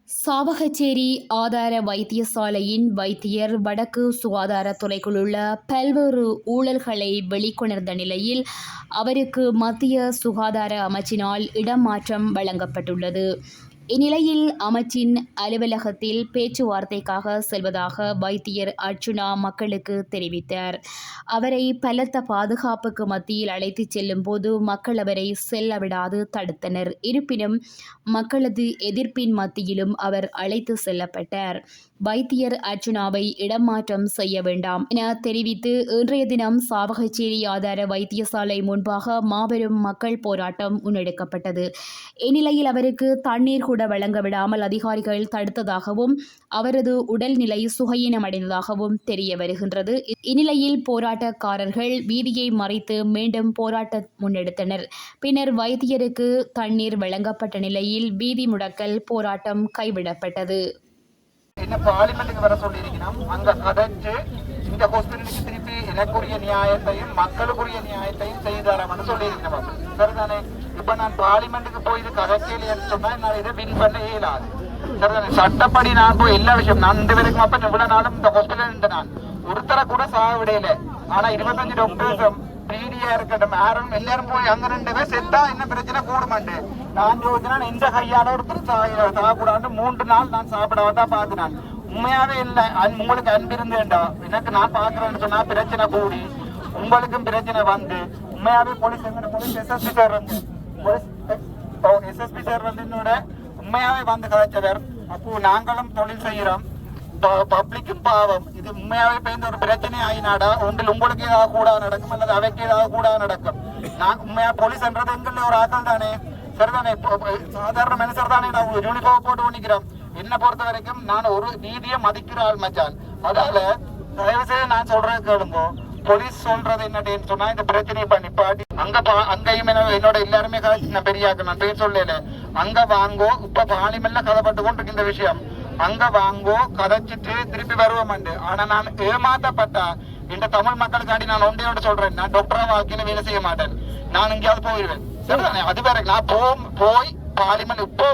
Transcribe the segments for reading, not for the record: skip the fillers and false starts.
சாவகச்சேரி ஆதார வைத்தியசாலையின் வைத்தியர் வடக்கு சுகாதாரத்துறைக்குள் உள்ள பல்வேறு ஊழல்களை வெளிக்கொணர்ந்த நிலையில் அவருக்கு மத்திய சுகாதார அமைச்சினால் இடமாற்றம் வழங்கப்பட்டுள்ளது. இந்நிலையில் அமைச்சின் அலுவலகத்தில் பேச்சுவார்த்தைக்காக செல்வதாக வைத்தியர் அர்ச்சுனா மக்களுக்கு தெரிவித்தார். அவரை பலத்த பாதுகாப்புக்கு மத்தியில் அழைத்துச் செல்லும் போது மக்கள் அவரை செல்ல விடாது தடுத்தனர். இருப்பினும் மக்களது எதிர்ப்பின் மத்தியிலும் அவர் அழைத்து செல்லப்பட்டார். வைத்தியர் அர்ச்சுனாவை இடமாற்றம் செய்ய வேண்டாம் என தெரிவித்து இன்றைய தினம் சாவகச்சேரி ஆதார வைத்தியசாலை முன்பாக மாபெரும் மக்கள் போராட்டம் முன்னெடுக்கப்பட்டது. இந்நிலையில் அவருக்கு தண்ணீர் கூட வழங்க விடாமல் அதிகாரிகள் தடுத்ததாகவும் அவரது உடல்நிலை சுகையினமடைந்ததாகவும் தெரிய வருகின்றது. இந்நிலையில் போராட்டக்காரர்கள் வீதியை மறைத்து மீண்டும் போராட்டம் முன்னெடுத்தனர். பின்னர் வைத்தியருக்கு தண்ணீர் வழங்கப்பட்ட நிலையில் வீதி முடக்கல் போராட்டம் கைவிடப்பட்டது. என்ன பார்லிமெண்ட்டுக்கு வர சொல்லியிருக்கணும், அங்க கதைச்சு இந்த ஹாஸ்பிட்டலுக்கு திருப்பி எனக்குரிய நியாயத்தையும் மக்களுக்குரிய நியாயத்தையும் செய்தாராமன்னு சொல்லியிருக்கணும். சரிதானே? இப்ப நான் பார்லிமெண்ட்டுக்கு போய் இது கதைக்கலைன்னு சொன்னா நான் இதை வின் பண்ண இயலாது. சரிதானே? சட்டப்படி நான் போய் எல்லா விஷயம் நான் இந்த வரைக்கும் அப்ப இவ்வளவு நாளும் இந்த ஹாஸ்பிட்டல் இருந்த நான் ஒருத்தரை கூட சாக விடையில. ஆனா 25 டாக்டர்ஸும் பீடியா இருக்கட்டும் யாரும் எல்லாரும் போய் அங்க 2 பேர் செத்தா என்ன பிரச்சனை கூடுமாண்டு நான் யோசினா இந்த கையால ஒருத்தர் சாகக்கூடாது 3 நாள் நான் சாப்பிடாதான் பார்த்துனான். உண்மையாவே இல்லை உங்களுக்கு அன்பு இருந்தேன்டா எனக்கு நான் பாக்குறேன்னு சொன்னா பிரச்சனை கூடி உங்களுக்கும் பிரச்சனை வந்து உண்மையாவே போலீஸ் எஸ்எஸ்பி சார் வந்து எஸ்எஸ்பி சார் வந்து என்னோட உண்மையாவே வந்து கதைச்சவர். அப்போ நாங்களும் தொழில் செய்யறோம், பப்ளிக்கும் பாவம். இது உண்மையாவே பேருந்து ஒரு பிரச்சனை ஆயினாடா ஒன்றில் உங்களுக்கு ஏதாவது கூட நடக்கும் அல்லது அவைக்கு ஏதாவது கூட நடக்கும். நான் உண்மையா போலீஸ்ன்றது எங்கள்ல ஒரு ஆக்கள் தானே. சரிதானே? சாதாரண மனுஷர் தானே. நான் யூனிஃபார்ம் போட்டு பண்ணிக்கிறோம். என்ன பொறுத்த வரைக்கும் நான் ஒரு நீதியை மதிக்கிற ஆள் மச்சான். அதால தயவு செய்து நான் சொல்றது கேளுங்க. போலீஸ் சொல்றது என்னன்னு சொன்னா இந்த பிரச்சனையை பண்ணி பாட்டி அங்கேயும் என்னோட எல்லாருமே நான் பெரியாக்க நான் பேர் சொல்லல. அங்க வாங்கோ இப்ப பாலிமெல்ல கதைப்பட்டு கொண்டு இந்த விஷயம் அங்க வாங்கோ கதைச்சிட்டு திருப்பி வருவோம். ஆனா நான் ஏமாத்தப்பட்டா இந்த தமிழ் மக்களுக்காண்டி நான் ஒன்றையோட சொல்றேன், நான் டாக்டரா வாழ்க்கையில வேலை செய்ய மாட்டேன். நான் எங்கேயாவது போயிடுவேன். சரிதானே? அது வேற நான் போய் பார்லிமெண்ட் இப்போ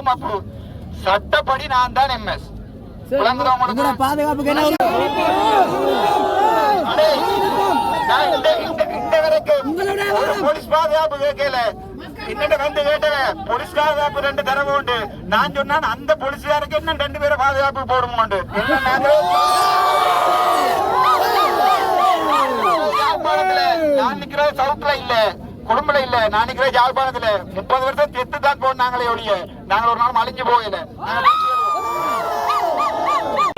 சட்டப்படி நான் தான் எம்எஸ் பாதுகாப்புக்கு போலீஸ் பாதுகாப்பு கேட்கல. என்னட்ட வந்து கேட்டவன் போலீஸ் பாதுகாப்பு 2 தரவு உண்டு. நான் சொன்னான் அந்த போலீஸ்காருக்கு என்ன 2 பேரை பாதுகாப்பு போடுமாண்டு. நான் நிக்கிற சவுத்துல இல்ல குடும்பல இல்ல, நான் நிக்கிற யாழ்ப்பாணத்துல 30 வருஷம் செத்து தான் போனாங்களே ஒழிய நாங்கள் ஒரு நாள் அழிஞ்சு போகல.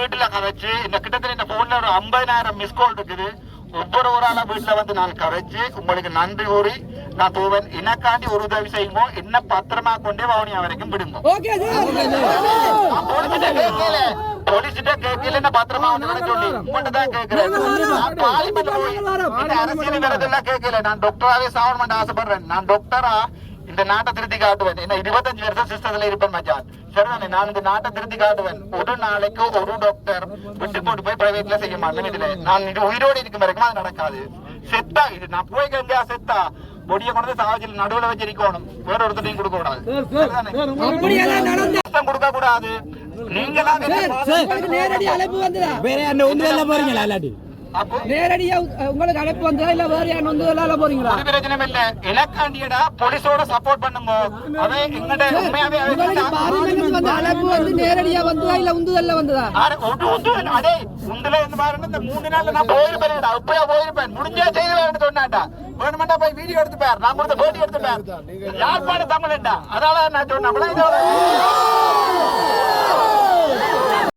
வீட்டுல கதைச்சு இந்த கிட்டத்தட்ட இந்த போன்ல ஒரு 50,000 மிஸ் கால் இருக்குது. ஒவ்வொரு ஆளா வீட்டுல வந்து நான் கதைச்சு உங்களுக்கு நன்றி கூறி நான் போவேன். எனக்காண்டி ஒரு உதவி செய்யுமோ என்ன பத்திரமா கொண்டே வவுனியா வரைக்கும் விடுங்க. போலீஸ்கிட்ட கேட்கல என்ன பத்திரமா வந்து சொல்லி உங்கள்கிட்ட தான் கேட்கிறேன். அரசியல் வரதெல்லாம் கேட்கல. நான் டாக்டராவே சாவணும் ஆசைப்படுறேன். நான் டாக்டரா இந்த நாட்டை திருத்தி காட்டுவேன். என்ன 25 வருஷம் சிஸ்டத்துல இருப்பேன் மச்சான். சரிதானே? நான் இந்த நாட்டை திருத்தி காட்டுவேன். ஒரு நாளைக்கு ஒரு டாக்டர் விட்டு போட்டு போய் பிரைவேட்ல செய்ய மாட்டேன். இதுல நான் இது உயிரோடு இருக்கும் வரைக்கும் அது நடக்காது. செத்தா இது நான் போய் எங்கேயா செத்தா பொடியை கொண்டு சாவச்சில் நடுவுல வச்சிருக்கணும். வேற ஒருத்தரையும் கொடுக்க கூடாது. கொடுக்க கூடாது. நீங்களா நேரடி அழைப்பு வந்ததா வேற என்ன ஒன்று போறீங்களா? இல்லாட்டி நேரடியா உங்களுக்கு அழைப்பு வந்ததா இல்ல வேற யாரும் வந்து போறீங்களா? ஒரு பிரச்சனை இல்ல. எனக்காண்டியடா போலீஸோட சப்போர்ட் பண்ணுங்க. அவன் எங்கட உண்மையாவே பார்லிமென்ட் வந்து அழைப்பு வந்து நேரடியா வந்ததா இல்ல உந்துதல்ல வந்ததா? அதே உந்துல இருந்து பாருங்க. இந்த 3 நாள்ல நான் போயிருப்பேன்டா. இப்பயா போயிருப்பேன். முடிஞ்சா செய்யலாம்னு சொன்னாண்டா. வேணுமெண்டா போய் வீடியோ எடுத்துப்பார். நான் கொடுத்த போட்டோ எடுத்துப்பார். யாழ்ப்பாண தமிழ்டா. அதனால நான் சொன்னேன்.